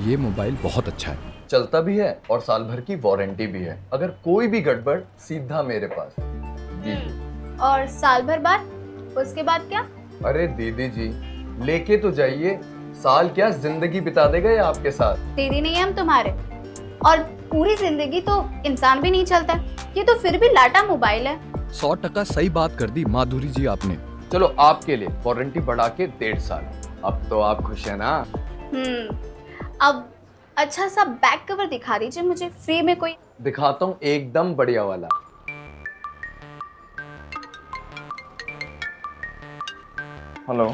ये मोबाइल बहुत अच्छा है। चलता भी है और साल भर की वारंटी भी है। अगर कोई भी गड़बड़ सीधा मेरे पास। जी। और साल भर बाद? उसके बाद क्या? अरे दीदी जी, लेके तो जाइए, साल क्या जिंदगी बिता देगा ये आपके साथ। दीदी नहीं है हम तुम्हारे, और पूरी जिंदगी तो इंसान भी नहीं चलता। ये तो फिर भी लाटा मोबाइल है। 100% सही बात कर दी माधुरी जी आपने। चलो आपके लिए वारंटी बढ़ा के 1.5 साल। अब तो आप खुश है ना? अब अच्छा सा बैक कवर दिखा दीजिए मुझे फ्री में कोई। दिखाता हूँ एकदम बढ़िया वाला। हेलो,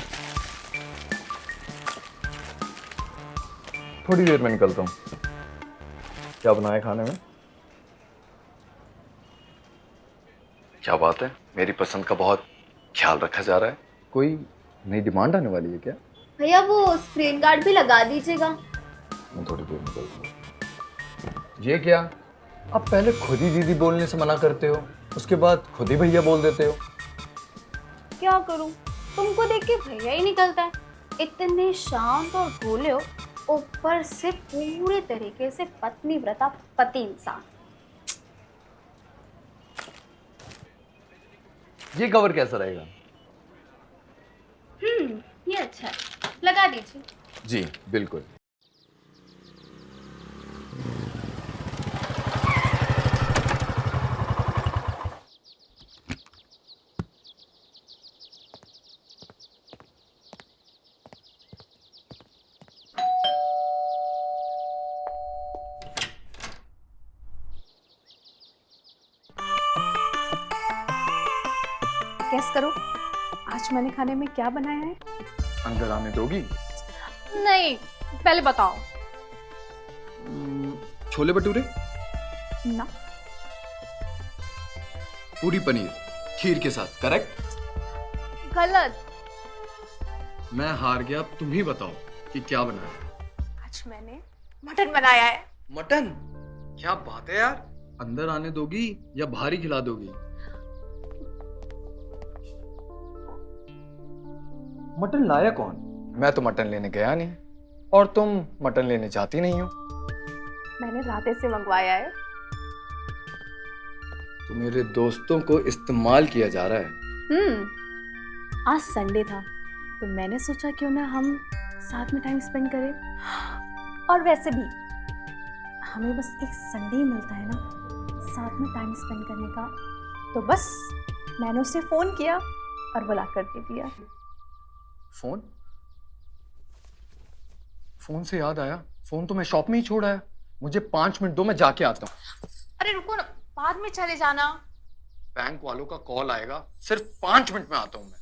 थोड़ी देर में निकलता हूँ। क्या बनाया खाने में? क्या बात है, मेरी पसंद का बहुत ख्याल रखा जा रहा है। कोई नई डिमांड आने वाली है क्या? भैया वो स्क्रीन गार्ड भी लगा दीजिएगा। मैं थोड़ी देर निकलता हूँ। ये क्या, आप पहले खुद ही दीदी बोलने से मना करते हो, उसके बाद खुद ही भैया बोल देते हो। क्या करूं, तुमको देख के भैया ही निकलता है। इतने शांत और भोले हो, ऊपर से पूरे तरीके से पत्नी व्रता पति इंसान। ये कवर कैसा रहेगा? ये अच्छा है, लगा दीजिए। जी बिल्कुल। गेस करो आज मैंने खाने में क्या बनाया है? अंदर आने दोगी? नहीं, पहले बताओ। छोले भटूरे, ना। पूरी पनीर खीर के साथ। करेक्ट? गलत। मैं हार गया, अब तुम ही बताओ कि क्या बनाया। आज मैंने मटन बनाया है। मटन? क्या बात है यार। अंदर आने दोगी या बाहर ही खिला दोगी? मटन लाया कौन? मैं तो मटन लेने गया नहीं, और तुम मटन लेने जाती नहीं हो। मैंने राते से मंगवाया है। तो मेरे दोस्तों को इस्तेमाल किया जा रहा है। आज संडे था तो मैंने सोचा क्यों ना हम साथ में टाइम स्पेंड करें। और वैसे भी हमें बस एक संडे ही मिलता है ना साथ में टाइम स्पेंड करने का, तो बस मैंने उसे फोन किया और बुला कर दे दिया। फोन? फोन से याद आया, फोन तो मैं शॉप में ही छोड़ आया। मुझे 5 मिनट दो, मैं जाके आता हूँ। अरे रुको ना, बाद में चले जाना। बैंक वालों का कॉल आएगा, सिर्फ 5 मिनट में आता हूँ मैं।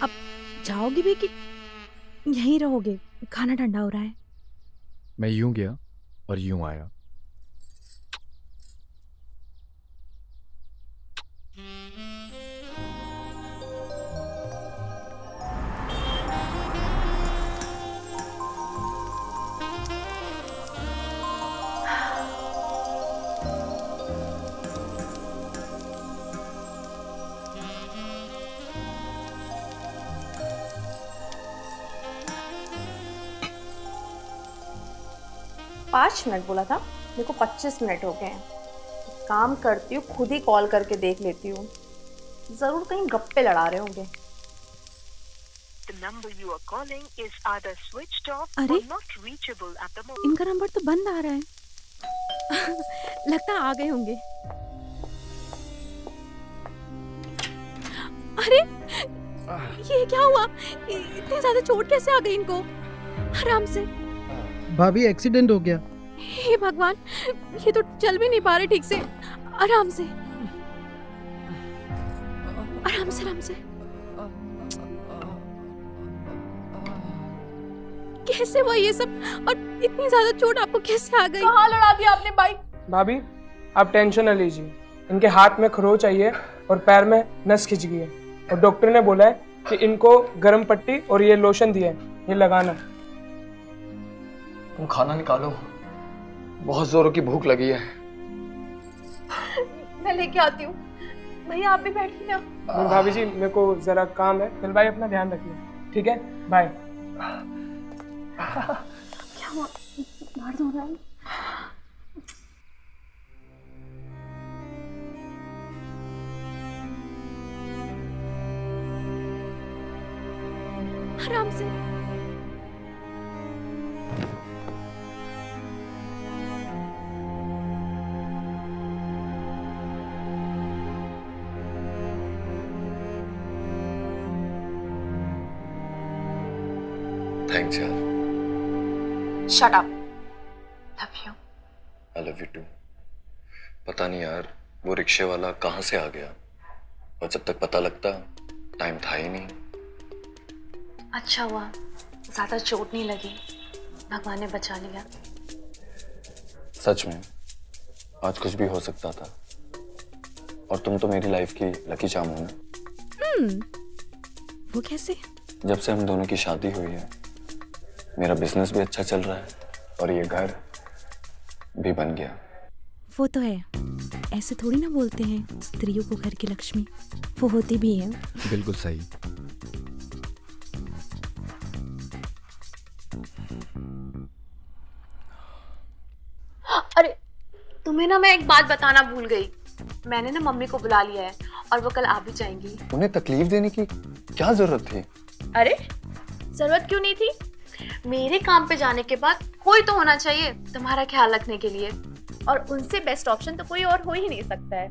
अब जाओगे भी कि यहीं रहोगे? खाना ठंडा हो रहा है। मैं यूं गया और यूं आया। पाँच मिनट बोला था, मेरे को 25 मिनट हो गए हैं। काम करती हूँ, खुद ही कॉल करके देख लेती हूँ। जरूर कहीं गप्पे लड़ा रहे होंगे। The number you are calling is either switched off अरे? or not reachable at the moment. इनका नंबर तो बंद आ रहा है। लगता है आ गए होंगे। अरे ये क्या हुआ? इतनी ज्यादा चोट कैसे आ गई इनको? आराम से। भाभी एक्सीडेंट हो गया। हे भगवान, ये तो चल भी नहीं पा रहे ठीक से। आराम से, आराम से, आराम से। कैसे हुआ ये सब? और इतनी ज्यादा चोट आपको कैसे आ गई? कहाँ लड़ा दिया आपने बाइक? भाभी आप टेंशन न लीजिए, इनके हाथ में खरोंच आई है और पैर में नस खिंच गई है, और डॉक्टर ने बोला है कि इनको गर्म पट्टी और ये लोशन दिया है, ये लगाना। तुम खाना निकालो, बहुत जोरों की भूख लगी है। मैं लेके आती हूँ। भैया आप भी बैठिए ना। भाभी जी मेरे को जरा काम है, दिल भाई अपना ध्यान रखिए, ठीक है, बाय। क्या हुआ, दर्द हो रहा है? आराम से। थैंक्स यार। Shut up. Love you. I love you too. पता नहीं यार वो रिक्शे वाला कहाँ से आ गया, और जब तक पता लगता टाइम था ही नहीं। अच्छा हुआ ज्यादा चोट नहीं लगी, भगवान ने बचा लिया। सच में आज कुछ भी हो सकता था, और तुम तो मेरी लाइफ की लकी चार्म हो ना। वो कैसे? जब से हम दोनों की शादी हुई है मेरा बिजनेस भी अच्छा चल रहा है, और ये घर भी बन गया। वो तो है, ऐसे थोड़ी ना बोलते हैं स्त्रियों को घर की लक्ष्मी, वो होती भी है। बिल्कुल सही। अरे तुम्हें ना मैं एक बात बताना भूल गई। मैंने ना मम्मी को बुला लिया है और वो कल आ भी जाएंगी। उन्हें तकलीफ देने की क्या जरूरत थी? अरे जरूरत क्यों नहीं थी? मेरे काम पे जाने के बाद कोई तो होना चाहिए तुम्हारा ख्याल रखने के लिए, और उनसे बेस्ट ऑप्शन तो कोई और हो ही नहीं सकता है।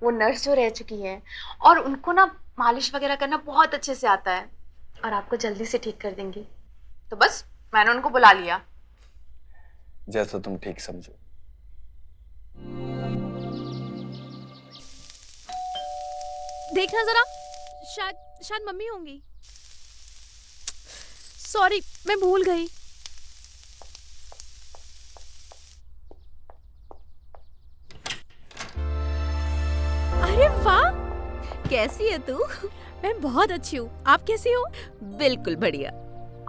वो नर्स जो रह चुकी हैं और उनको ना मालिश वगैरह करना बहुत अच्छे से आता है, और आपको जल्दी से ठीक कर देंगी। तो बस मैंने उनको बुला लिया। जैसा तुम ठीक समझो। देखना जरा, शायद मम्मी होंगी। सॉरी मैं भूल गई। अरे वाह, कैसी है तू? मैं बहुत अच्छी हूँ, आप कैसी हो? बिल्कुल बढ़िया।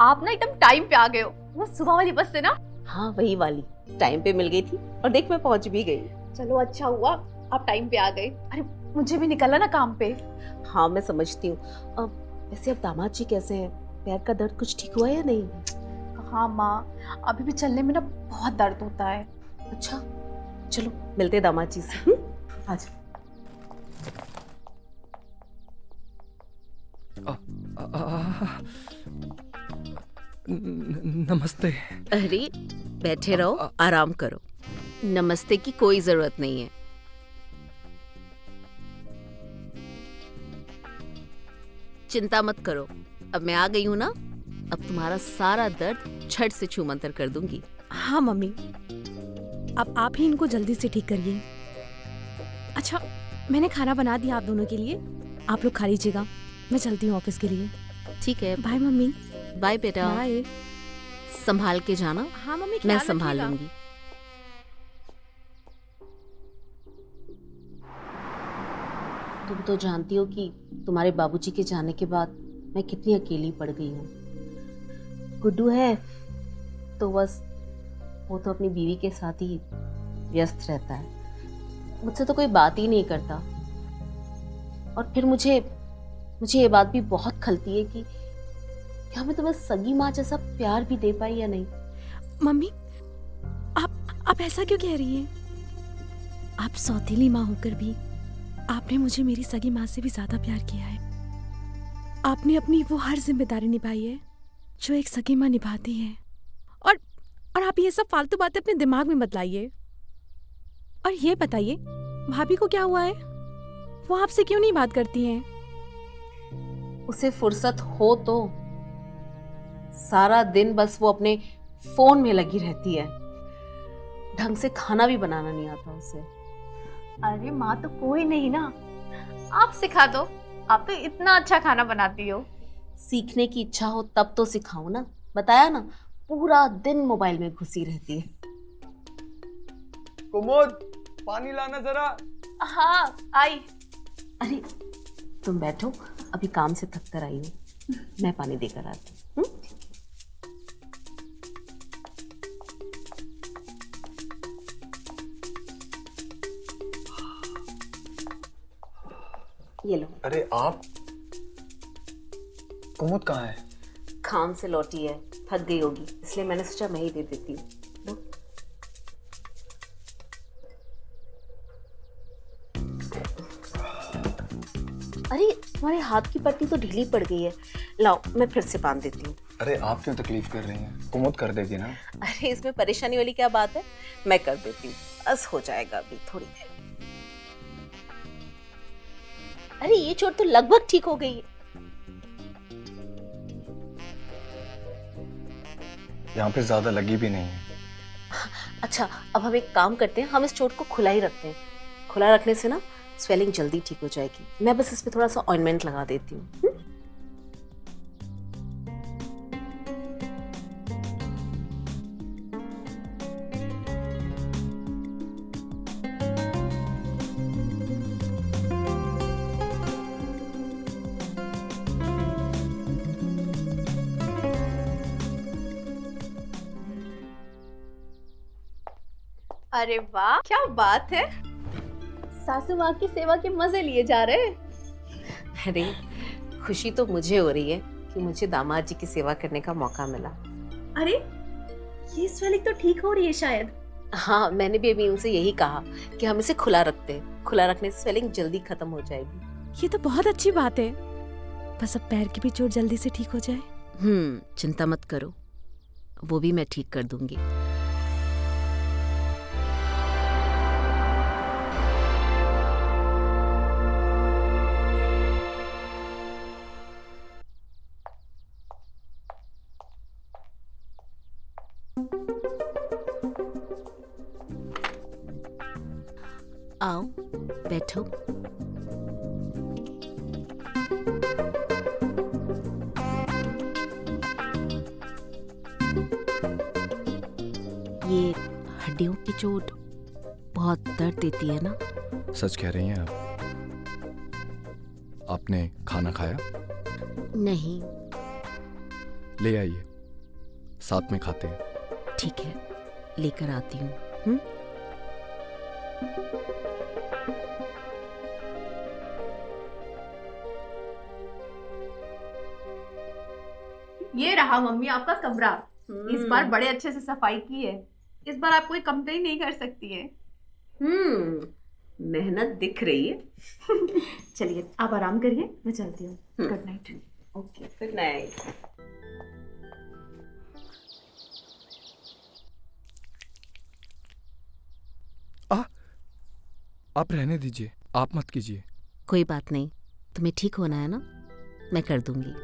आप ना एकदम टाइम पे आ गए हो। वो सुबह वाली बस से ना। हाँ वही वाली, टाइम पे मिल गई थी और देख मैं पहुंच भी गई। चलो अच्छा हुआ आप टाइम पे आ गए। अरे मुझे भी निकलना ना काम पे। हाँ मैं समझती हूँ। वैसे अब दामाद जी कैसे हैं? पैर का दर्द कुछ ठीक हुआ या नहीं? हाँ माँ, अभी भी चलने में ना बहुत दर्द होता है। अच्छा चलो मिलते हैं दामाद जी से। आज नमस्ते। अरे बैठे रहो, आराम करो। नमस्ते की कोई जरूरत नहीं है। चिंता मत करो, अब मैं आ गई हूँ ना, अब तुम्हारा सारा दर्द झट से छू मंतर कर दूंगी। हाँ मम्मी, अब आप ही इनको जल्दी से ठीक करिए। अच्छा मैंने खाना बना दिया आप दोनों के लिए, आप लोग खा लीजिएगा। मैं चलती हूँ ऑफिस के लिए। ठीक है, बाय मम्मी। बाय बेटा। बाय। संभाल के जाना। हाँ मम्मी, मैं ख्याल संभाल रखिएगा। लूंगी। तुम तो जानती हो कि तुम्हारे बाबूजी के जाने के बाद मैं कितनी अकेली पड़ गई हूँ। गुड्डू है तो बस वो तो अपनी बीवी के साथ ही व्यस्त रहता है, मुझसे तो कोई बात ही नहीं करता। और फिर मुझे ये बात भी बहुत खलती है कि क्या मैं तुम्हें सगी माँ जैसा प्यार भी दे पाई या नहीं। मम्मी आप ऐसा क्यों कह रही हैं? आप सौतेली माँ होकर भी आपने मुझे मेरी सगी माँ से भी ज्यादा प्यार किया है। आपने वो हर जिम्मेदारी निभाई है जो एक सगी माँ निभाती है। और आप ये सब फालतू बातें अपने दिमाग में मत लाइए। और ये बताइए भाभी को क्या हुआ है? वो आपसे क्यों नहीं बात करती हैं? उसे फुर्सत हो तो सारा दिन बस वो अपने फोन में लगी रहती है। ढंग से खाना भी बनाना नहीं आता उसे। अरे माँ तो कोई नहीं ना, आप सिखा दो, आप तो इतना अच्छा खाना बनाती हो। सीखने की इच्छा हो तब तो सिखाऊं ना, बताया ना, पूरा दिन मोबाइल में घुसी रहती है। कुमुद पानी लाना जरा। हाँ आई। अरे तुम बैठो, अभी काम से थक कर आई हूँ, मैं पानी देकर आती हूँ। ये लो। अरे आप, कुमुद कहाँ है? काम से लौटी है, थक गई होगी, इसलिए मैंने सोचा मैं ही दे देती हूँ। लो। अरे तुम्हारे हाथ की पट्टी तो ढीली पड़ गई है, लाओ मैं फिर से बांध देती हूँ। अरे आप क्यों तकलीफ कर रही हैं? कुमुद कर देगी ना। अरे इसमें परेशानी वाली क्या बात है, मैं कर देती हूँ, बस हो जाएगा अभी थोड़ी देर। अरे ये चोट तो लगभग ठीक हो गई है। यहाँ पे ज्यादा लगी भी नहीं है। अच्छा अब हम एक काम करते हैं, हम इस चोट को खुला ही रखते हैं। खुला रखने से ना स्वेलिंग जल्दी ठीक हो जाएगी। मैं बस इस पे थोड़ा सा ऑइंटमेंट लगा देती हूँ। अरे वाह, क्या बात है। सासू माँ की सेवा के मजे लिए जा रहे हैं। अरे खुशी तो मुझे हो रही है कि मुझे दामाद जी की सेवा करने का मौका मिला। अरे ये स्वेलिंग तो ठीक हो रही है शायद। हाँ मैंने भी अभी उनसे यही कहा कि हम इसे खुला रखते हैं, खुला रखने से स्वेलिंग जल्दी खत्म हो जाएगी। ये तो बहुत अच्छी बात है। बस अब पैर की भी चोट जल्दी से ठीक हो जाए। चिंता मत करो, वो भी मैं ठीक कर दूंगी। आओ बैठो। ये हड्डियों की चोट बहुत दर्द देती है ना? सच कह रही हैं आप? आपने खाना खाया? नहीं। ले आइए, साथ में खाते हैं। ठीक है, लेकर आती हूँ। ये रहा मम्मी आपका कमरा। इस बार बड़े अच्छे से सफाई की है। इस बार आप कोई कंप्लेन नहीं कर सकती है। मेहनत दिख रही है। चलिए आप आराम करिए, मैं चलती हूँ। Good night. Okay good night. आप रहने दीजिए, आप मत कीजिए। कोई बात नहीं, तुम्हें ठीक होना है ना, मैं कर दूंगी।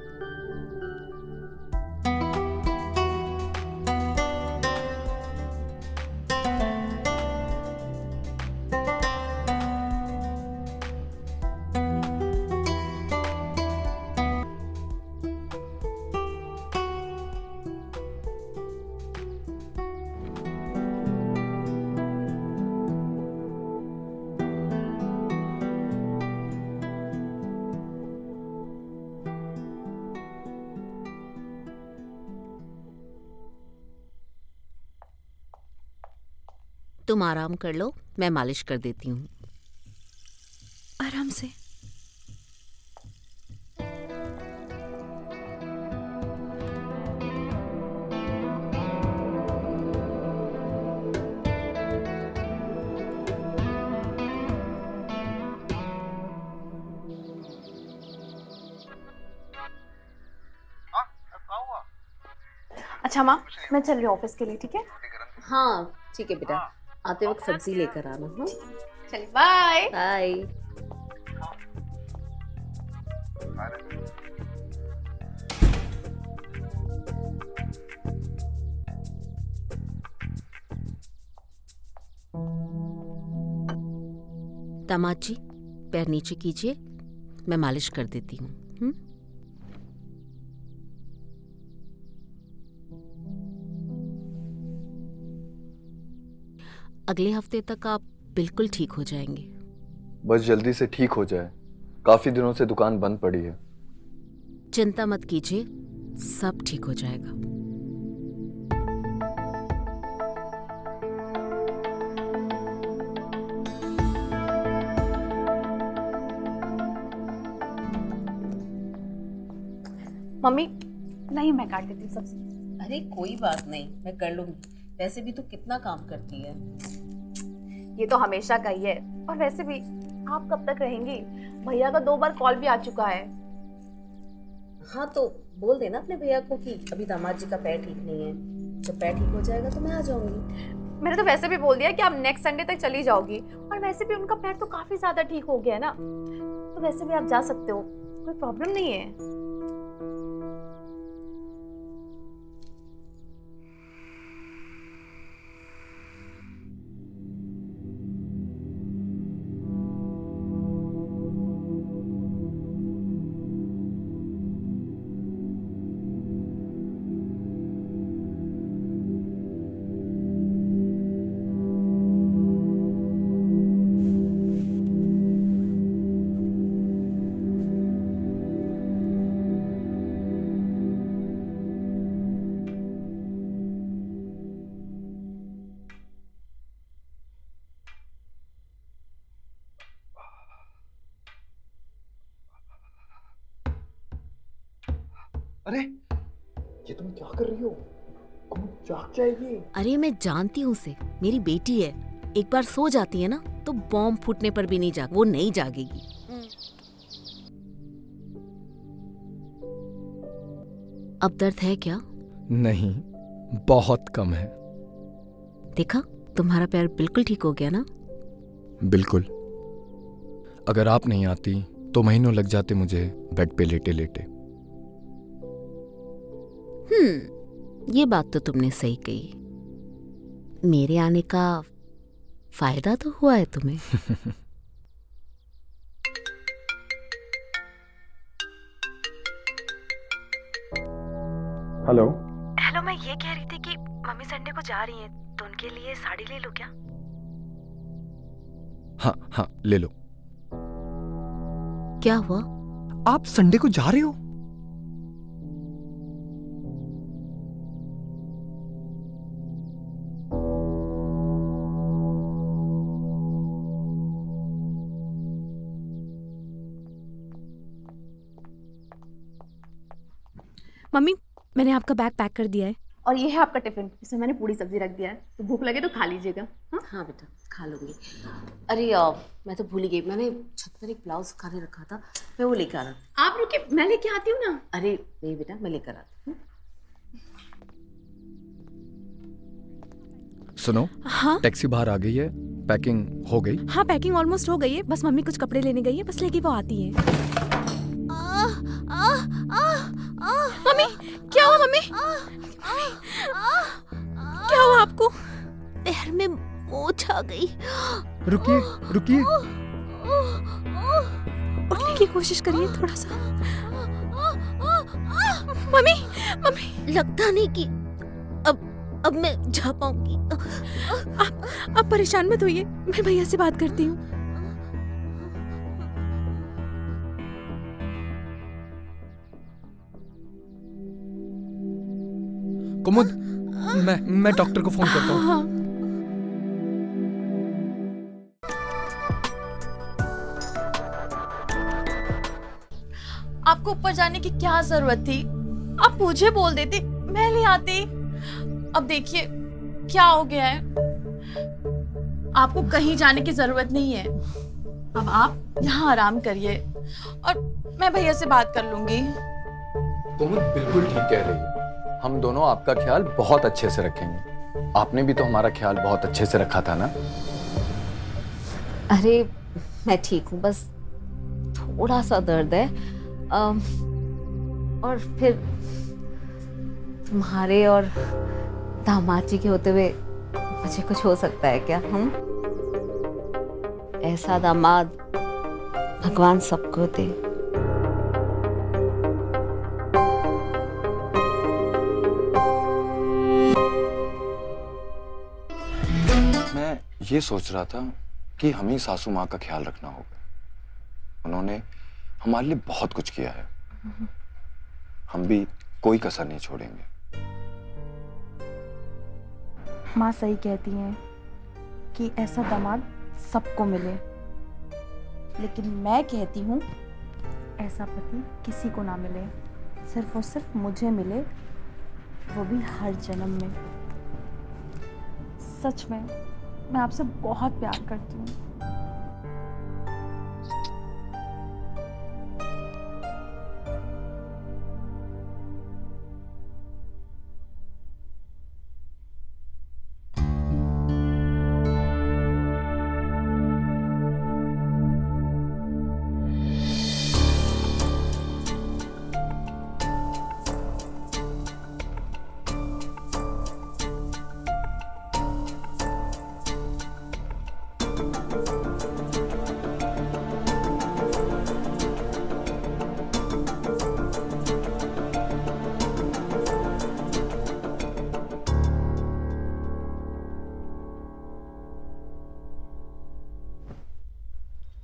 तुम आराम कर लो, मैं मालिश कर देती हूँ। आराम से। अच्छा माँ, मैं चल रही हूँ ऑफिस के लिए, ठीक है? हाँ ठीक है बेटा, आते वक्त सब्जी लेकर आना। हाँ चल बाय। बाय। दामाद जी पैर नीचे कीजिए, मैं मालिश कर देती हूँ। अगले हफ्ते तक आप बिल्कुल ठीक हो जाएंगे। बस जल्दी से ठीक हो जाए, काफी दिनों से दुकान बंद पड़ी है। चिंता मत कीजिए, सब ठीक हो जाएगा। मम्मी नहीं, मैं काट देती हूँ सब्जी। अरे कोई बात नहीं, मैं कर लूंगी। वैसे भी तो कितना काम करती है। ये तो हमेशा का ही है। और वैसे भी आप कब तक रहेंगी? भैया का 2 बार कॉल भी आ चुका है। हाँ तो बोल देना अपने भैया को कि अभी दामाद जी का पैर ठीक नहीं है, जब पैर ठीक हो जाएगा तो मैं आ जाऊंगी। मैंने तो वैसे भी बोल दिया कि आप नेक्स्ट संडे तक चली जाओगी। और वैसे भी उनका पैर तो काफी ज्यादा ठीक हो गया है ना, तो वैसे भी आप जा सकते हो, कोई प्रॉब्लम नहीं है। अरे ये तुम क्या कर रही हो? कुमुद जाग जाएगी। अरे मैं जानती हूँ उसे, मेरी बेटी है। एक बार सो जाती है ना तो बॉम्ब फूटने पर भी वो नहीं जागेगी। अब दर्द है क्या? नहीं, बहुत कम है। देखा, तुम्हारा पैर बिल्कुल ठीक हो गया ना? बिल्कुल। अगर आप नहीं आती तो महीनों लग जाते मुझे बेड पे लेटे लेटे। ये बात तो तुमने सही कही। मेरे आने का फायदा तो हुआ है तुम्हें। हेलो। हेलो, मैं ये कह रही थी कि मम्मी संडे को जा रही हैं, तो उनके लिए साड़ी ले लो क्या? हाँ हाँ ले लो। क्या हुआ? आप संडे को जा रहे हो? मम्मी, मैंने आपका बैग पैक कर दिया है। और ये है आपका टिफिन, इसमें मैंने पूरी सब्जी रख दिया है, तो भूख लगे तो खा लीजिएगा। हाँ बेटा, खा लूंगी। अरे मैं तो भूल ही गई, मैंने छत पर एक ब्लाउज सुखाने रखा था, मैं वो लेकर आ रहा। आप रुकिए, मैं लेके आती हूँ ना। अरे नहीं बेटा, मैं लेकर आती हूँ। सुनो, हाँ टैक्सी बाहर आ गई है, पैकिंग हो गई? हाँ, पैकिंग ऑलमोस्ट हो गई है, बस मम्मी कुछ कपड़े लेने गई है, बस लेके वो आती है। मम्मी, क्या हुआ मम्मी? क्या हुआ आपको? पैर में मोच आ गई। रुकिए रुकिए। उठने की कोशिश करिए थोड़ा सा। मम्मी, मम्मी, लगता नहीं कि अब मैं जा पाऊंगी। आप परेशान मत होइए, मैं भैया से बात करती हूँ। कुमुद, मैं डॉक्टर को फोन करता हूँ। हाँ। आपको ऊपर जाने की क्या जरूरत थी? आप मुझे बोल देते, मैं ले आती। अब देखिए क्या हो गया है। आपको कहीं जाने की जरूरत नहीं है। अब आप यहाँ आराम करिए और मैं भैया से बात कर लूंगी। कुमुद बिल्कुल ठीक कह रही है। हम दोनों आपका ख्याल बहुत अच्छे से रखेंगे। आपने भी तो हमारा ख्याल बहुत अच्छे से रखा था ना? अरे मैं ठीक हूँ, बस थोड़ा सा दर्द है। और फिर तुम्हारे और दामाद जी के होते हुए मुझे कुछ हो सकता है क्या? ऐसा दामाद भगवान सबको दे। मैं ये सोच रहा था कि हमें सासू माँ का ख्याल रखना होगा। उन्होंने हमारे लिए बहुत कुछ किया है, हम भी कोई कसर नहीं छोड़ेंगे। माँ सही कहती हैं कि ऐसा दामाद सबको मिले, लेकिन मैं कहती हूँ ऐसा पति किसी को ना मिले। सिर्फ और सिर्फ मुझे मिले, वो भी हर जन्म में। सच में मैं आपसे बहुत प्यार करती हूँ।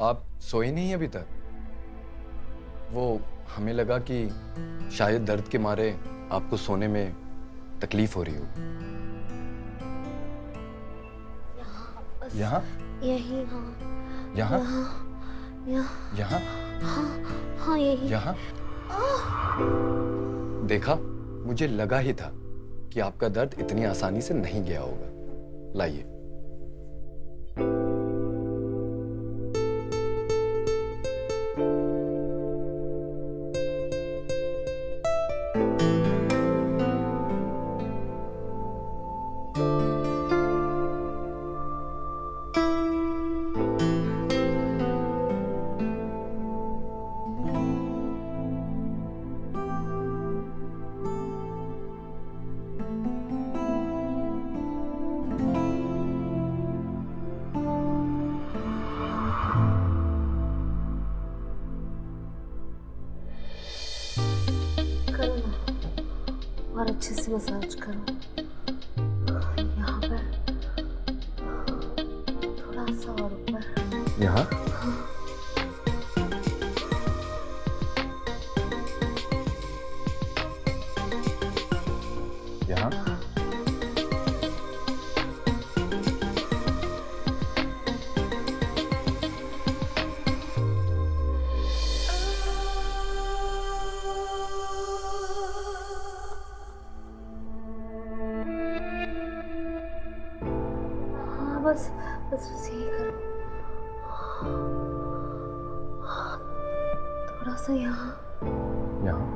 आप सोए नहीं अभी तक? वो हमें लगा कि शायद दर्द के मारे आपको सोने में तकलीफ हो रही हो। यहाँ? यही, हाँ। यहाँ? यहाँ। यहाँ? हाँ यही। यहाँ? देखा, मुझे लगा ही था कि आपका दर्द इतनी आसानी से नहीं गया होगा। लाइए। करो ना, और अच्छे से मसाज करो। यहाँ पर थोड़ा सा और ऊपर। यहाँ? यहाँ? हाँ बस बस बस यही करो। थोड़ा सा यहाँ। यहाँ?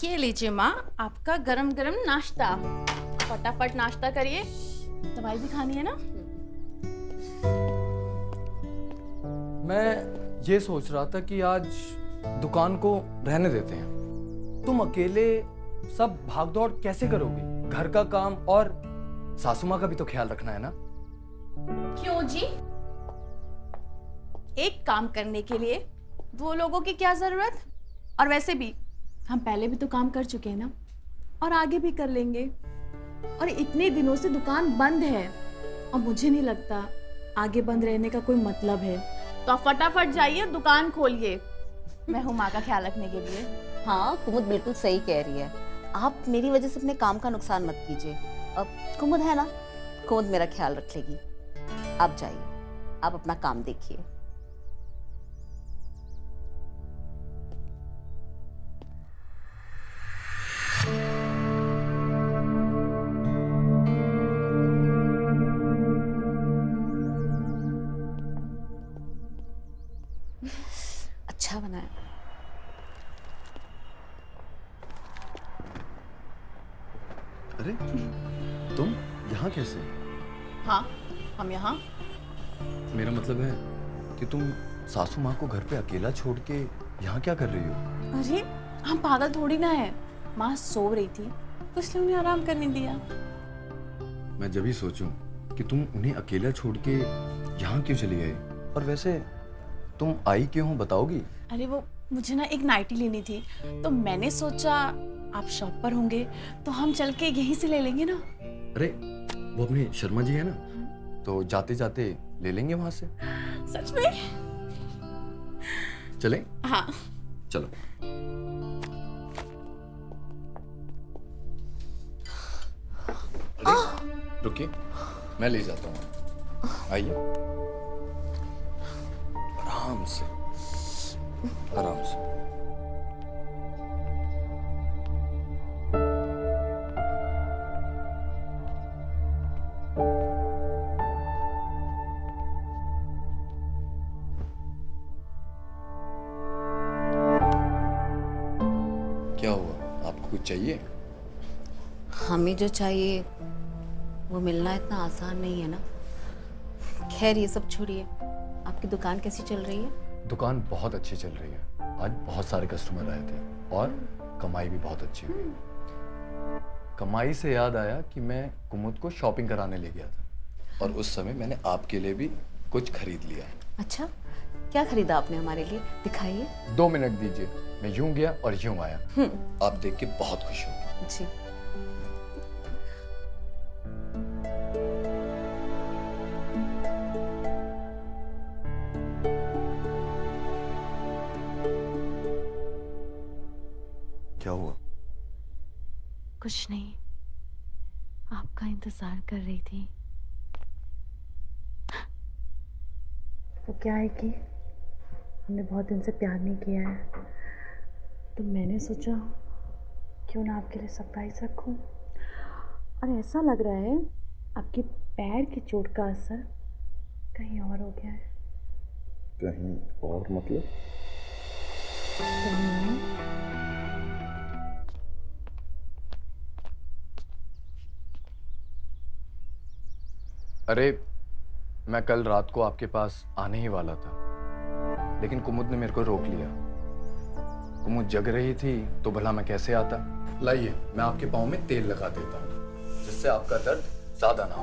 ये लीजिए माँ, आपका गरम गरम नाश्ता। फटाफट नाश्ता करिए, दवाई भी खानी है ना। मैं ये सोच रहा था कि आज दुकान को रहने देते हैं। तुम अकेले सब भागदौड़ कैसे करोगे? घर का काम और सासू माँ का भी तो ख्याल रखना है ना। क्यों जी? एक काम करने के लिए दो लोगों की क्या जरूरत? और वैसे भी हम पहले भी तो काम कर चुके हैं ना, और आगे भी कर लेंगे। और इतने दिनों से दुकान बंद है और मुझे नहीं लगता आगे बंद रहने का कोई मतलब है। तो आप फटाफट जाइए, दुकान खोलिए। मैं हूँ माँ का ख्याल रखने के लिए। हाँ कुमुद बिल्कुल सही कह रही है। आप मेरी वजह से अपने काम का नुकसान मत कीजिए। अब कुमुद है ना, कुमुद मेरा ख्याल रख लेगी। आप जाइए, आप अपना काम देखिए। अच्छा बना है। अरे तुम यहाँ कैसे? हाँ, हम यहाँ। मेरा मतलब है कि तुम सासू माँ को घर पे अकेला छोड़ के यहाँ क्या कर रही हो? अरे हम पागल थोड़ी ना है, माँ सो रही थी तो इसलिए उन्हें आराम करने दिया। मैं जब ही सोचूं कि तुम उन्हें अकेला छोड़ के यहाँ क्यों चली गए। और वैसे तुम आई क्यों हो, बताओगी? अरे वो मुझे ना एक नाइटी लेनी थी, तो मैंने सोचा आप शॉप पर होंगे तो हम चल के यहीं से ले लेंगे ना। अरे वो अपने शर्मा जी है ना, तो जाते जाते ले लेंगे वहां से। सच में? चलें? हाँ चलो। रुकिए, मैं ले जाता हूँ। आइए, आराम से, आराम से। क्या हुआ, आपको कुछ चाहिए? हमें जो चाहिए वो मिलना इतना आसान नहीं है ना। खैर ये सब छोड़िए, आपकी दुकान कैसी चल रही है? दुकान बहुत अच्छी चल रही है। आज बहुत सारे कस्टमर आए थे और कमाई भी बहुत अच्छी हुई। कमाई से याद आया कि मैं कुमुद को शॉपिंग कराने ले गया था और उस समय मैंने आपके लिए भी कुछ खरीद लिया। अच्छा, क्या खरीदा आपने हमारे लिए? दिखाइए। 2 मिनट दीजिए, मैं यूं गया और यूं आया। आप देख के बहुत खुश हो। जी। क्या हुआ? कुछ नहीं, आपका इंतजार कर रही थी। वो क्या है कि हमने बहुत दिन से प्यार नहीं किया है, तो मैंने सोचा क्यों ना आपके लिए सरप्राइज रखूं। और ऐसा लग रहा है आपके पैर की चोट का असर कहीं और हो गया है। कहीं और मतलब? अरे, मैं कल रात को आपके पास आने ही वाला था, लेकिन कुमुद ने मेरे को रोक लिया। कुमुद जग रही थी तो भला मैं कैसे आता? लाइए, मैं आपके पाँव में तेल लगा देता हूँ, जिससे आपका दर्द ज्यादा ना हो।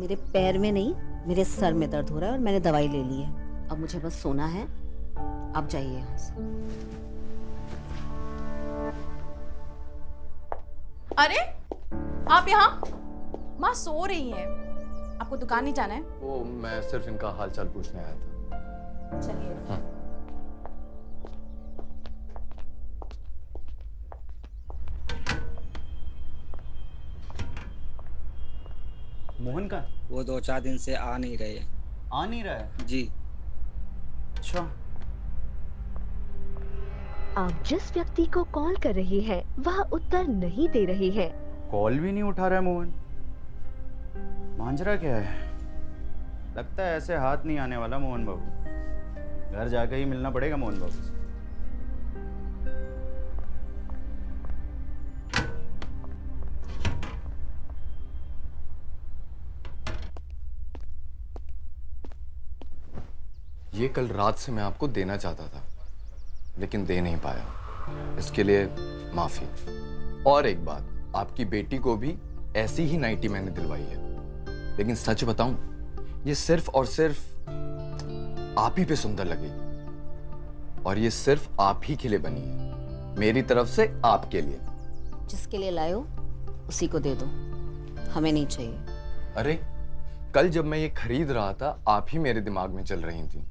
मेरे पैर में नहीं, मेरे सर में दर्द हो रहा है और मैंने दवाई ले ली है। अब मुझे बस सोना है। आप जाइए यहाँ से। अरे आप यहाँ? माँ सो रही हैं। आपको दुकान नहीं जाना है? वो मैं सिर्फ इनका हालचाल पूछने आया था। चलिए। मोहन का? वो 2-4 दिन से आ नहीं रहे। आ नहीं रहा है? जी। अच्छा। आप जिस व्यक्ति को कॉल कर रही हैं, वह उत्तर नहीं दे रही है। कॉल भी नहीं उठा रहा है मोहन। मांजरा क्या है? लगता है ऐसे हाथ नहीं आने वाला मोहन बाबू। घर जाकर ही मिलना पड़ेगा मोहन बाबू से। ये कल रात से मैं आपको देना चाहता था, लेकिन दे नहीं पाया। इसके लिए माफी। और एक बात, आपकी बेटी को भी ऐसी ही नाइटी मैंने दिलवाई है, लेकिन सच बताऊं, ये सिर्फ और सिर्फ आप ही पे सुंदर लगेगी, और ये सिर्फ आप ही के लिए बनी है, मेरी तरफ से आपके लिए। जिसके लिए लाए हो उसी को दे दो, हमें नहीं चाहिए। अरे, कल जब मैं ये खरीद रहा था, आप ही मेरे दिमाग में चल रही थी।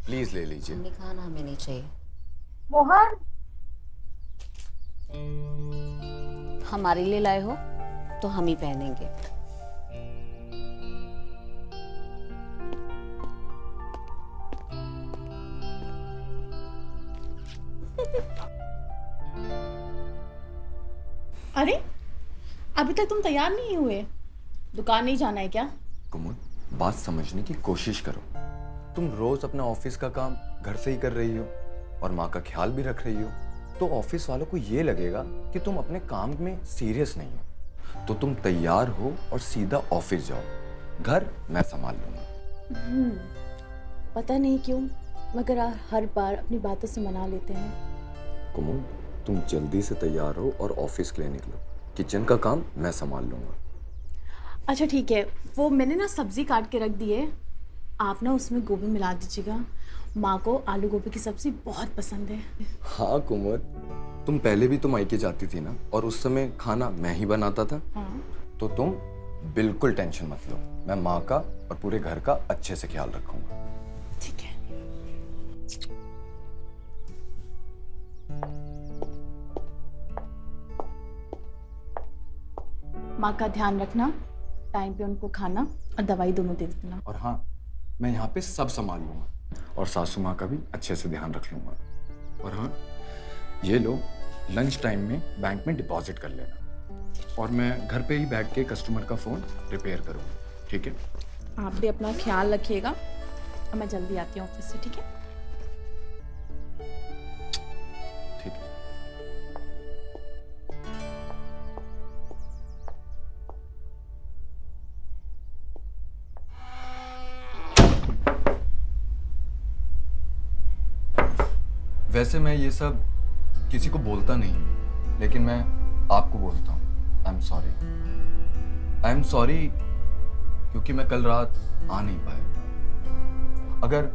प्लीज ले लीजिए। हमने कहा ना हमें नहीं चाहिए। मोहन, हमारे लिए लाए हो तो हम ही पहनेंगे। अरे अभी तक तुम तैयार नहीं हुए? दुकान नहीं जाना है क्या? कुमुद, बात समझने की कोशिश करो। तुम रोज अपना ऑफिस का काम घर से ही कर रही हो और माँ का ख्याल भी रख रही हो, तो ऑफिस वालों को ये लगेगा कि तुम अपने काम में सीरियस नहीं हो। तो तुम तैयार हो और सीधा ऑफिस जाओ, घर मैं संभाल लूंगा। पता नहीं क्यों, मगर हर बार अपनी बातों से मना लेते हैं। कुमुद, तुम जल्दी से तैयार हो और ऑफिस के लिए निकलो। किचन का काम मैं संभाल लूंगा। अच्छा ठीक है, वो मैंने ना सब्जी काट के रख दी है, आप ना उसमें गोभी मिला दीजिएगा। माँ को आलू गोभी की सब्जी बहुत पसंद है। हाँ कुमुद, तुम पहले भी तो मायके जाती थी ना, और उस समय खाना मैं ही बनाता था। हाँ। तो तुम बिल्कुल टेंशन मत लो, मैं माँ का और पूरे घर का अच्छे से ख्याल रखूंगा। ठीक है। माँ का ध्यान रखना, टाइम पे उनको खाना और दवाई दोनों दे देना। और हाँ, मैं यहाँ पे सब संभाल लूँगा और सासू माँ का भी अच्छे से ध्यान रख लूँगा। और हाँ, ये लो लंच टाइम में बैंक में डिपॉजिट कर लेना और मैं घर पे ही बैठ के कस्टमर का फ़ोन रिपेयर करूँगा, ठीक है? आप भी अपना ख्याल रखिएगा और मैं जल्दी आती हूँ ऑफिस से, ठीक है? ठीक है। वैसे मैं ये सब किसी को बोलता नहीं, लेकिन मैं आपको बोलता हूँ। आई एम सॉरी क्योंकि मैं कल रात आ नहीं पाया। अगर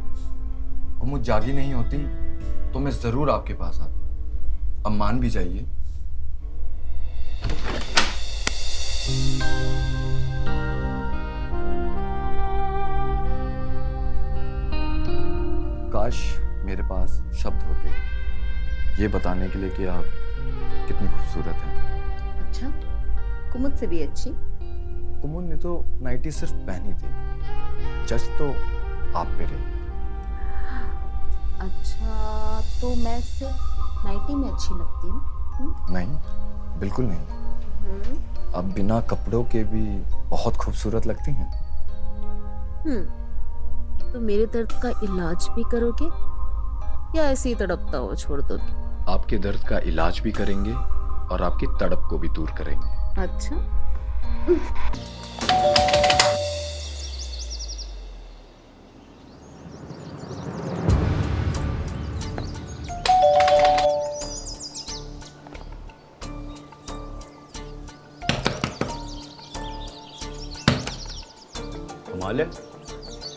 कुमुद जागी नहीं होती तो मैं जरूर आपके पास आता। अब मान भी जाइए। काश मेरे पास शब्द होते ये बताने के लिए कि आप कितनी खूबसूरत हैं। अच्छा, कुमुद से भी अच्छी? कुमुद ने तो नाइटी सिर्फ पहनी थी, जज तो आप पे रही। अच्छा, तो मैं सिर्फ नाइटी में अच्छी लगती हूँ? नहीं, बिल्कुल नहीं। आप बिना कपड़ों के भी बहुत खूबसूरत लगती हैं। तो मेरे दर्द का इलाज भी करोगे या ऐसे ही तड़पता हुआ छोड़ दोगे? आपके दर्द का इलाज भी करेंगे और आपकी तड़प को भी दूर करेंगे। अच्छा। कमाल है,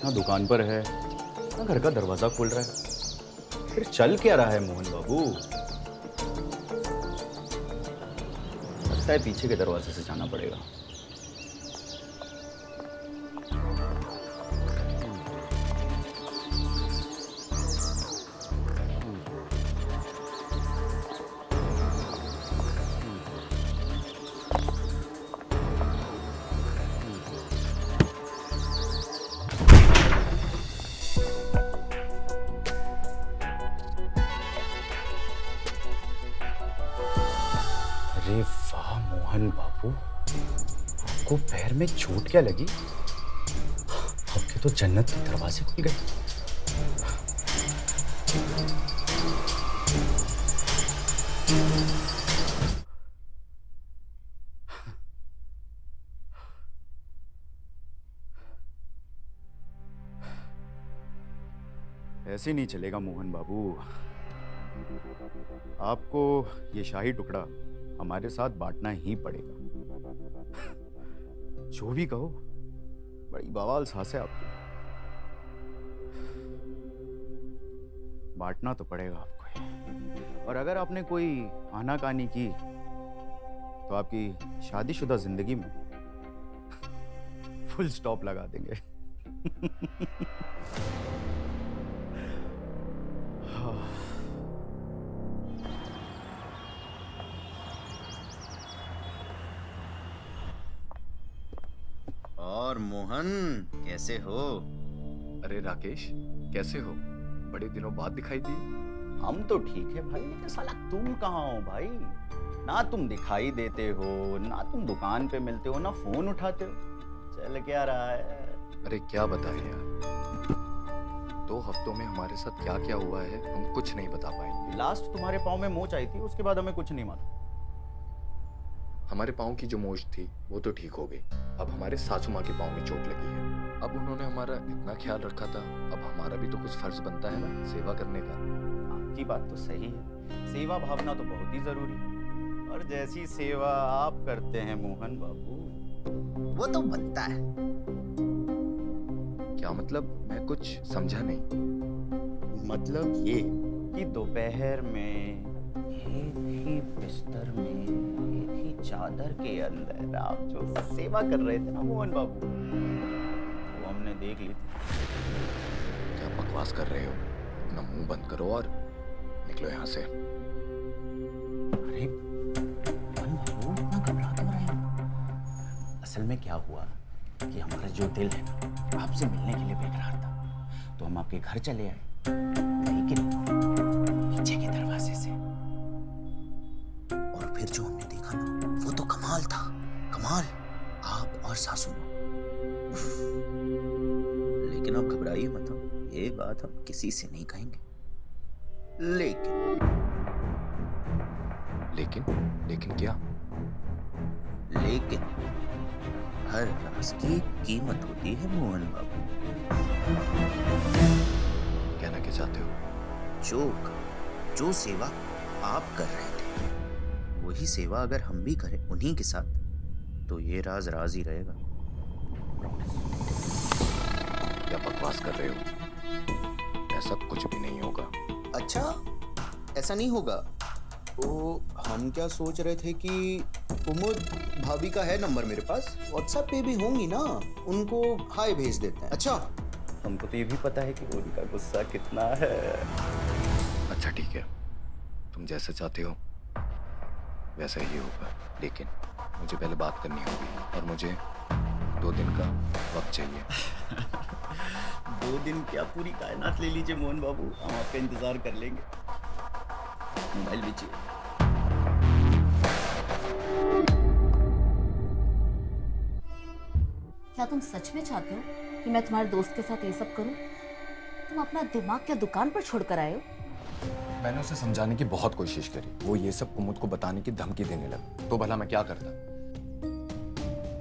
ना दुकान पर है ना घर का दरवाजा खोल रहा है। फिर चल क्या रहा है मोहन बाबू? लगता है पीछे के दरवाजे से जाना पड़ेगा। अरे वाह मोहन बाबू, आपको पैर में चोट क्या लगी? आपके तो जन्नत के दरवाजे खुल गए। ऐसे नहीं चलेगा मोहन बाबू, आपको ये शाही टुकड़ा हमारे साथ बांटना ही पड़ेगा। जो भी कहो, बड़ी बवाल सांस है आपकी। बांटना तो पड़ेगा आपको ही। और अगर आपने कोई आनाकानी की तो आपकी शादीशुदा जिंदगी में फुल स्टॉप लगा देंगे। और मोहन कैसे हो? अरे राकेश, कैसे हो? बड़े दिनों बाद दिखाई दिए। हम तो ठीक है भाई, लेकिन साला तुम कहाँ हो भाई? ना तुम दिखाई देते हो, ना तुम दुकान पे मिलते हो, ना फोन उठाते हो। चल क्या रहा है? अरे क्या बताएं यार, 2 हफ्तों में हमारे साथ क्या क्या हुआ है हम कुछ नहीं बता पाएंगे। लास्ट तुम्हारे पाँव में मोच आई थी, उसके बाद हमें कुछ नहीं मालूम। हमारे पाँव की जो मोच थी वो तो ठीक हो गई, अब हमारे सासू माँ के पाँव में चोट लगी है। अब उन्होंने हमारा इतना ख्याल रखा था, अब हमारा भी तो कुछ फर्ज बनता है ना सेवा करने का। आपकी बात तो सही है, सेवा भावना तो बहुत ही जरूरी है। और जैसी सेवा आप करते हैं मोहन बाबू, वो तो बनता है। क्या मतलब? मैं कुछ समझा नहीं। मतलब ये कि दोपहर में एक ही बिस्तर में एक ही चादर के अंदर आप जो सेवा कर रहे थे ना मोहन बाबू, वो हमने देख ली। क्या बकवास कर रहे हो? अपना मुंह बंद करो और निकलो यहाँ से। अरे मोहन बाबू, इतना घबरा क्यों रहे हो? असल में क्या हुआ कि हमारा जो दिल है ना आपसे मिलने के लिए बेकरार था, तो हम आपके घर चले आए, लेकिन पीछे के दरवाजे से। और फिर जो हमने देखा ना वो तो कमाल था, कमाल। आप और सासू माँ। लेकिन आप घबराइए मत, ये बात हम किसी से नहीं कहेंगे। लेकिन क्या? लेकिन हर राज की कीमत होती है मोहन बाबू। कहना क्या चाहते हो? जो सेवा आप कर रहे थे वही सेवा अगर हम भी करें उन्हीं के साथ, तो ये राज राज ही रहेगा। क्या बकवास कर रहे हो? ऐसा कुछ भी नहीं होगा। अच्छा, ऐसा नहीं होगा? तो हम क्या सोच रहे थे कि कुमुद भाभी का है नंबर मेरे पास, व्हाट्सएप पे भी होंगी ना, उनको हाय भेज देते हैं। अच्छा, हमको तो ये भी पता है कि उनका गुस्सा कितना है। अच्छा ठीक है, तुम जैसा चाहते हो वैसा ही होगा, लेकिन मुझे पहले बात करनी होगी और मुझे 2 दिन का वक्त चाहिए। 2 दिन क्या, पूरी कायनात ले लीजिए मोहन बाबू, हम आपका इंतजार कर लेंगे। मोबाइल लीजिए। क्या तुम सच में चाहते हो कि मैं तुम्हारे दोस्त के साथ ये सब करूं? तुम अपना दिमाग क्या दुकान पर छोड़कर आए हो? मैंने उसे समझाने की बहुत कोशिश करी, वो ये सब कुमुद को बताने की धमकी देने लगा, तो भला मैं क्या करता?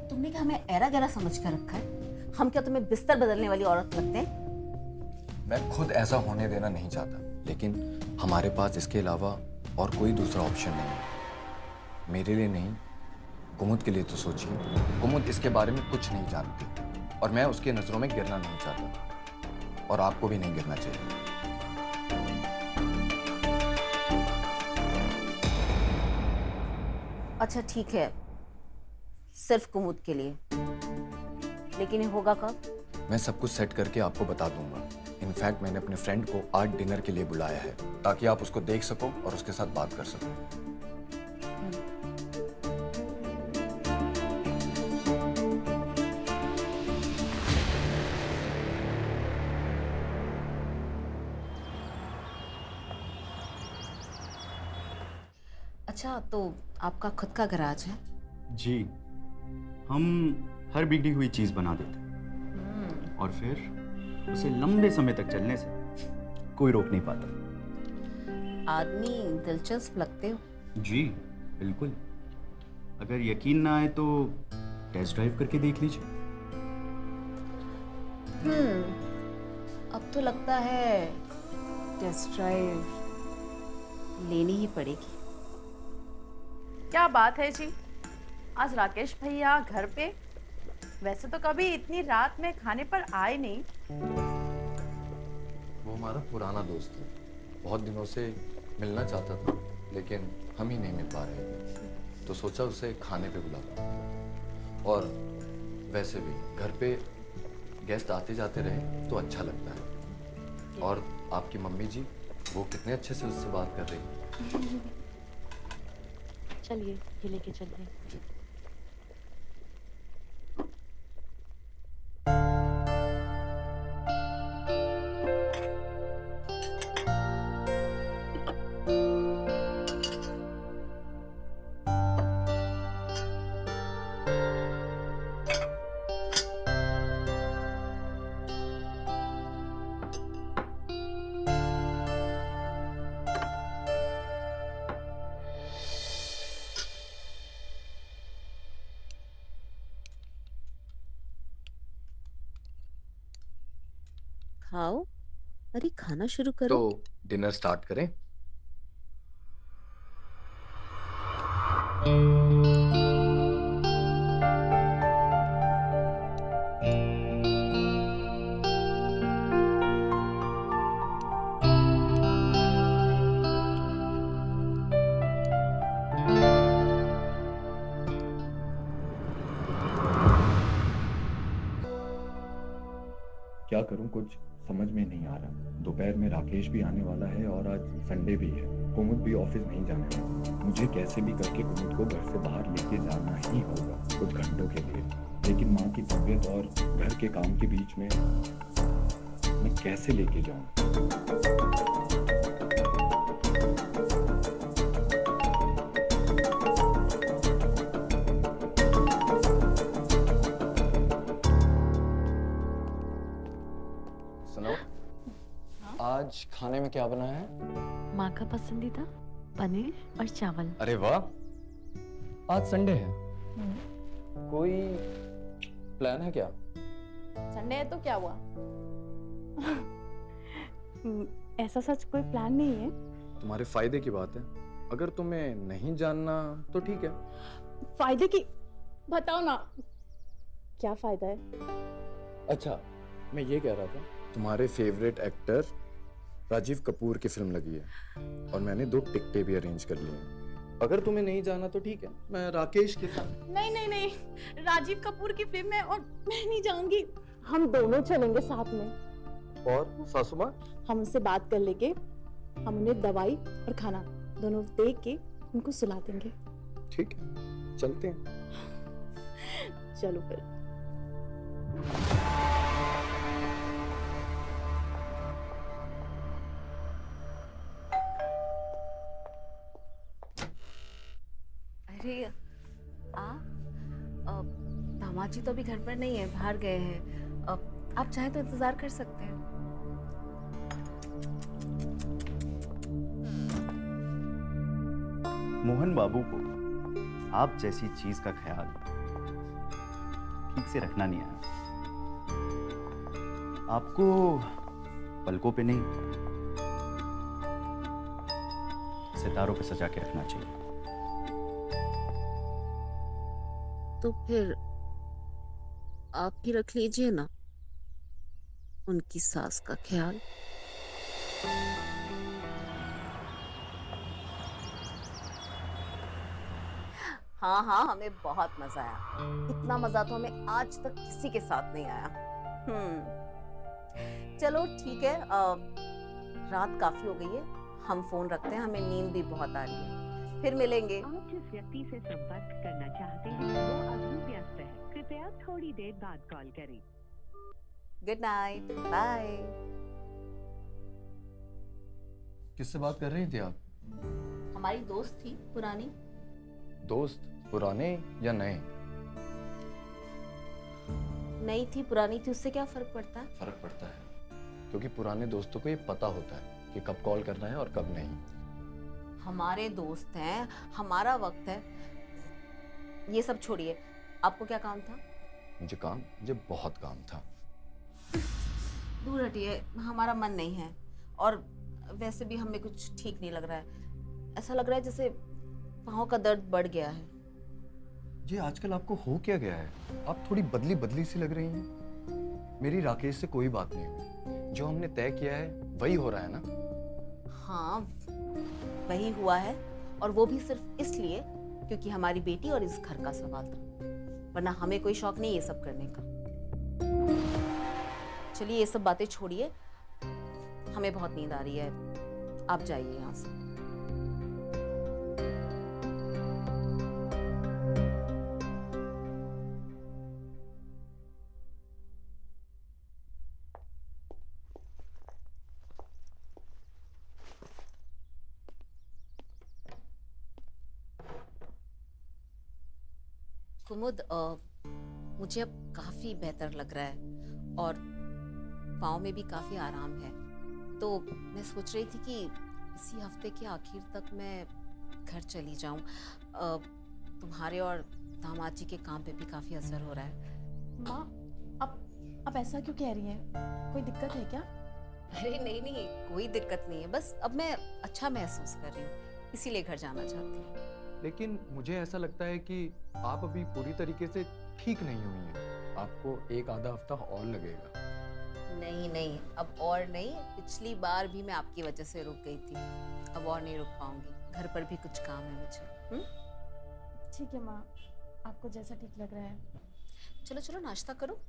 तुमने क्या हमें ऐरा गैरा समझ कर रखा है? हम क्या तुम्हें बिस्तर बदलने वाली औरत लगते हैं? मैं खुद ऐसा होने देना नहीं चाहता, लेकिन हमारे पास इसके अलावा और कोई दूसरा ऑप्शन नहीं है। मेरे लिए नहीं, कुमुद के लिए तो सोचिए। कुमुद इसके बारे में कुछ नहीं जानती और मैं उसके नजरों में गिरना नहीं चाहता, और आपको भी नहीं गिरना चाहिए। अच्छा ठीक है, सिर्फ कुमुद के लिए, लेकिन ये होगा कब? मैं सब कुछ सेट करके आपको बता दूंगा। इनफैक्ट मैंने अपने फ्रेंड को आज डिनर के लिए बुलाया है, ताकि आप उसको देख सको और उसके साथ बात कर सको। अच्छा, तो आपका खुद का गैराज है? जी, हम हर बिगड़ी हुई चीज बना देते हैं और फिर उसे लंबे समय तक चलने से कोई रोक नहीं पाता। आदमी दिलचस्प लगते हो। जी बिल्कुल, अगर यकीन ना आए तो टेस्ट ड्राइव करके देख लीजिए। अब तो लगता है टेस्ट ड्राइव लेनी ही पड़ेगी। क्या बात है जी, आज राकेश भैया घर पे? वैसे तो कभी इतनी रात में खाने पर आए नहीं। वो हमारा पुराना दोस्त है, बहुत दिनों से मिलना चाहता था, लेकिन हम ही नहीं मिल पा रहे थे, तो सोचा उसे खाने पे बुलाता। और वैसे भी घर पे गेस्ट आते जाते रहे तो अच्छा लगता है। और आपकी मम्मी जी, वो कितने अच्छे से उससे बात कर रही है। चलिए ये लेके चलिए। खाओ, अरे खाना शुरू करो। तो डिनर स्टार्ट करें? क्या करूं, कुछ समझ में नहीं आ रहा। दोपहर में राकेश भी आने वाला है और आज संडे भी है। कुमुद भी ऑफिस नहीं जाने वाला। मुझे कैसे भी करके कुमुद को घर से बाहर लेके जाना ही होगा कुछ घंटों के लिए। लेकिन माँ की तबीयत और घर के काम के बीच में मैं कैसे लेके जाऊं? सुनो, आज खाने में क्या बना है? माँ का पसंदीदा पनीर और चावल। अरे वाह, आज संडे है, कोई प्लान है क्या? संडे है तो क्या हुआ? ऐसा सच कोई प्लान नहीं है। तुम्हारे फायदे की बात है। अगर तुम्हें नहीं जानना तो ठीक है। फायदे की बताओ ना, क्या फायदा है? अच्छा, मैं ये कह रहा था, तुम्हारे फेवरेट एक्टर राजीव कपूर की फिल्म लगी है और मैंने 2 टिकटें भी अरेंज कर ली हैं। अगर तुम्हें नहीं जाना तो ठीक है, मैं राकेश के साथ। नहीं नहीं नहीं, राजीव कपूर की फिल्म है और मैं नहीं जाऊंगी। हम दोनों चलेंगे साथ में। और सासू माँ? हम उनसे बात कर लेंगे, हम उन्हें दवाई और खाना दोनों दे के उनको सुला देंगे। ठीक है, चलते हैं। चलो फिर। अरे दामाद जी तो अभी घर पर नहीं है, बाहर गए हैं। आप चाहें तो इंतजार कर सकते हैं। मोहन बाबू को आप जैसी चीज का ख्याल ठीक से रखना नहीं आया। आपको पलकों पे नहीं, सितारों पे सजा के रखना चाहिए। तो फिर आप ही रख लीजिए ना उनकी सास का ख्याल। हाँ हाँ, हमें बहुत मजा आया। इतना मजा तो हमें आज तक किसी के साथ नहीं आया। चलो ठीक है, रात काफी हो गई है, हम फोन रखते हैं, हमें नींद भी बहुत आ रही है। फिर मिलेंगे। आप जिस व्यक्ति से संपर्क करना चाहते हैं वो अभी व्यस्त है, कृपया थोड़ी देर बाद कॉल करें। Good night, bye. किससे बात कर रही थी आप? हमारी दोस्त थी पुरानी। दोस्त पुराने या नए? नई थी पुरानी थी, उससे क्या फर्क पड़ता है? फर्क पड़ता है, क्योंकि पुराने दोस्तों को ये पता होता है कि कब कॉल करना है और कब नहीं। हमारे दोस्त हैं, हमारा वक्त है। ये सब छोड़िए, आपको क्या काम था? मुझे बहुत काम था। दूर हटिए, हमारा मन नहीं है। और वैसे भी हमें कुछ ठीक नहीं लग रहा है। ऐसा लग रहा है जैसे पाँव का दर्द बढ़ गया है। ये आजकल आपको हो क्या गया है? आप थोड़ी बदली बदली सी लग रही हैं। मेरी राकेश से कोई बात नहीं हुई, जो हमने तय किया है वही हो रहा है ना? हाँ, वही हुआ है, और वो भी सिर्फ इसलिए क्योंकि हमारी बेटी और इस घर का सवाल था, वरना हमें कोई शौक नहीं ये सब करने का। चलिए ये सब बातें छोड़िए, हमें बहुत नींद आ रही है, आप जाइए यहाँ से। कुमुद, मुझे अब काफी बेहतर लग रहा है और पाँव में भी काफी आराम है। तो मैं सोच रही थी कि इसी हफ्ते के आखिर तक मैं घर चली जाऊं। तुम्हारे और दामाद जी के काम पे भी काफी असर हो रहा है। माँ, अब ऐसा क्यों कह रही हैं? कोई दिक्कत है क्या? अरे नहीं नहीं, कोई दिक्कत नहीं है, बस अब मैं अच्छा महसूस कर रही हूँ, इसीलिए घर जाना चाहती हूँ। लेकिन मुझे ऐसा लगता है कि आप अभी पूरी तरीके से ठीक नहीं हुई हैं। आपको 1-आधा हफ्ता और लगेगा। नहीं नहीं, अब और नहीं। पिछली बार भी मैं आपकी वजह से रुक गई थी, अब और नहीं रुक पाऊंगी। घर पर भी कुछ काम है मुझे। ठीक है माँ, आपको जैसा ठीक लग रहा है। चलो चलो नाश्ता करो।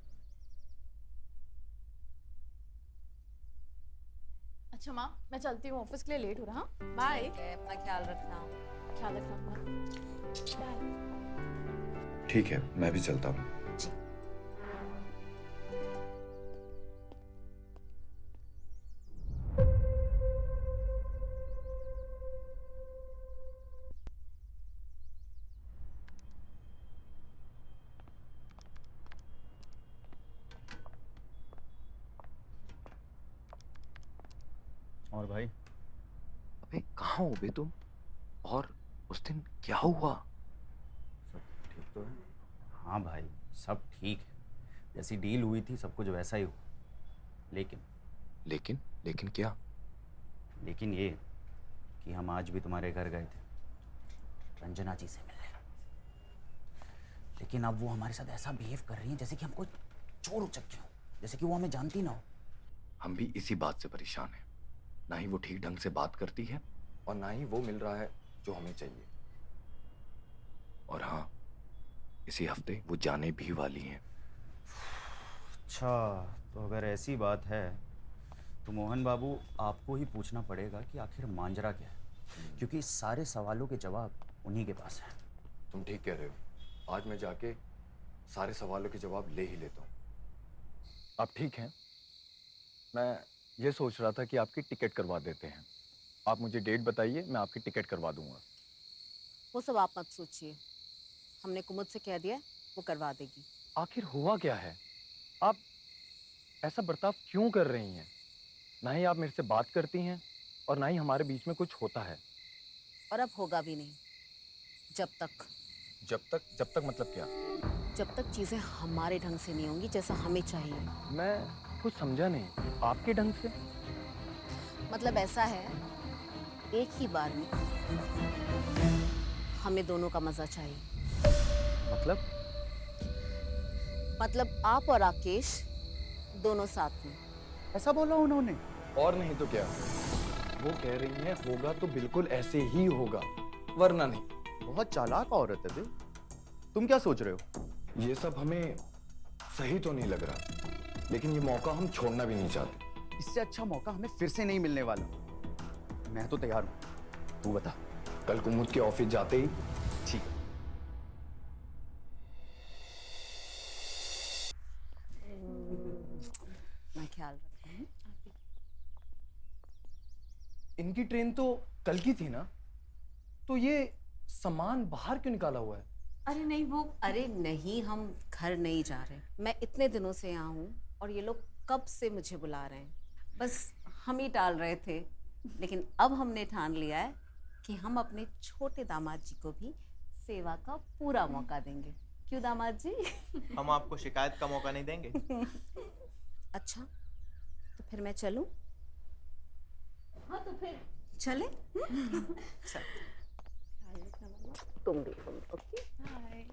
अच्छा माँ, मैं चलती हूँ, ऑफिस के लिए लेट हो रहा। बाय। अपना ख्याल रखना। ख्याल रखना अपना। बाय। ठीक है, मैं भी चलता हूँ। और भाई? अबे कहाँ हो बे तुम? और उस दिन क्या हुआ? सब ठीक तो है? हाँ भाई, सब ठीक है। जैसी डील हुई थी सब कुछ वैसा ही हुआ। लेकिन क्या? लेकिन ये कि हम आज भी तुम्हारे घर गए थे रंजना जी से मिलने, लेकिन अब वो हमारे साथ ऐसा बिहेव कर रही हैं जैसे कि हम कोई चोर उचक्के हो, जैसे कि वो हमें जानती ना हो। हम भी इसी बात से परेशान हैं। ना ही वो ठीक ढंग से बात करती है और ना ही वो मिल रहा है जो हमें चाहिए। और हाँ, इसी हफ्ते वो जाने भी वाली हैं। अच्छा, तो अगर ऐसी बात है तो मोहन बाबू आपको ही पूछना पड़ेगा कि आखिर मांजरा क्या है, क्योंकि इस सारे सवालों के जवाब उन्हीं के पास है। तुम ठीक कह रहे हो। आज मैं जाके सारे सवालों के जवाब ले ही लेता हूँ। आप ठीक हैं? मैं ये सोच रहा था कि आपकी टिकट करवा देते हैं। आप मुझे डेट बताइए, मैं आपकी टिकट करवा दूंगा। वो सब आप मत सोचिए, हमने कुमुद से कह दिया, वो करवा देगी। आखिर हुआ क्या है? आप ऐसा बर्ताव क्यों कर रही हैं? ना ही आप मेरे से बात करती हैं और ना ही हमारे बीच में कुछ होता है। और अब होगा भी नहीं। जब तक मतलब क्या? जब तक चीजें हमारे ढंग से नहीं होंगी जैसा हमें चाहिए। मैं कुछ समझा नहीं। आपके ढंग से? मतलब ऐसा है, एक ही बार में हमें दोनों का मजा चाहिए। मतलब आप और राकेश दोनों साथ में। ऐसा बोला उन्होंने? और नहीं तो क्या। वो कह रही हैं होगा तो बिल्कुल ऐसे ही होगा, वरना नहीं। बहुत चालाक औरत है बे। तुम क्या सोच रहे हो? ये सब हमें सही तो नहीं लग रहा, लेकिन ये मौका हम छोड़ना भी नहीं चाहते। इससे अच्छा मौका हमें फिर से नहीं मिलने वाला। मैं तो तैयार हूँ, तू बता। कल कुमुद के ऑफिस जाते ही। ठीक है। मैं ख्याल रखूँ। इनकी ट्रेन तो कल की थी ना, तो ये सामान बाहर क्यों निकाला हुआ है? अरे नहीं, हम घर नहीं जा रहे। मैं इतने दिनों से यहाँ हूँ और ये लोग कब से मुझे बुला रहे हैं, बस हम ही टाल रहे थे। लेकिन अब हमने ठान लिया है कि हम अपने छोटे दामाद जी को भी सेवा का पूरा मौका देंगे। क्यों दामाद जी? हम आपको शिकायत का मौका नहीं देंगे। अच्छा, तो फिर मैं चलूं? हाँ तो फिर चले। चल। तुम भी ओके। बाय।